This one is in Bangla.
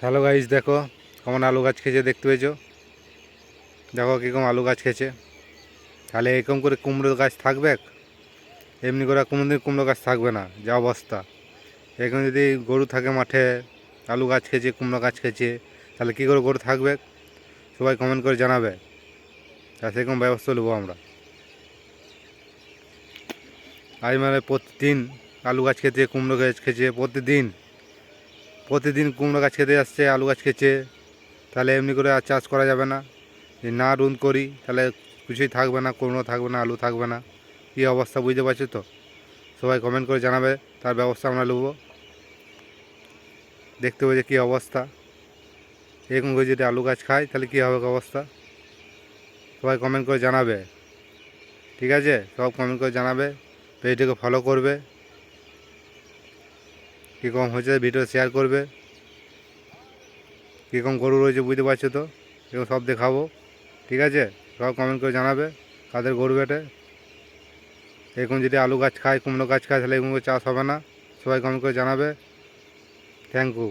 হ্যালো গাইস, দেখো কেমন আলু গাছ খেয়েছে, দেখতে পেয়েছো? দেখো কীরকম আলু গাছ খেয়েছে। তাহলে এরকম করে কুমড়ো গাছ থাকবে? এমনি করে কোনোদিন কুমড়ো গাছ থাকবে না, যা অবস্থা। এরকম যদি গরু থাকে মাঠে, আলু গাছ খেয়েছে, কুমড়ো গাছ খেয়েছে, তাহলে কী করে গরু থাকবে? সবাই কমেন্ট করে জানাবে, আর সেরকম ব্যবস্থা নেবো আমরা। আজ মানে প্রতিদিন আলু গাছ খেয়েছে, কুমড়ো গাছ খেয়েছে, প্রতিদিন কুমড়ো গাছ খেতে যাচ্ছে, আলু গাছ খেয়েছে। তাহলে এমনি করে আর চাষ করা যাবে না। যদি না রুন করি তাহলে কিছুই থাকবে না, কুমড়ো থাকবে না, আলু থাকবে না। কী অবস্থা বুঝতে পারছো তো? সবাই কমেন্ট করে জানাবে, তার ব্যবস্থা আমরা নেব। দেখতে পাচ্ছি কী অবস্থা। এরকম করে যদি আলু গাছ খায় তাহলে কী হবে অবস্থা? সবাই কমেন্ট করে জানাবে, ঠিক আছে? সব কমেন্ট করে জানাবে, পেজটাকে ফলো করবে, কীরকম হয়েছে ভিডিও শেয়ার করবে। কীরকম গরু রয়েছে বুঝতে পারছো তো? এরকম সব দেখাবো, ঠিক আছে? সব কমেন্ট করে জানাবে কাদের গরু বেটে। এরকম যদি আলু গাছ খায়, কুমড়ো গাছ খায়, তাহলে এরকম করে চাষ হবে না। সবাই কমেন্ট করে জানাবে। Thank you.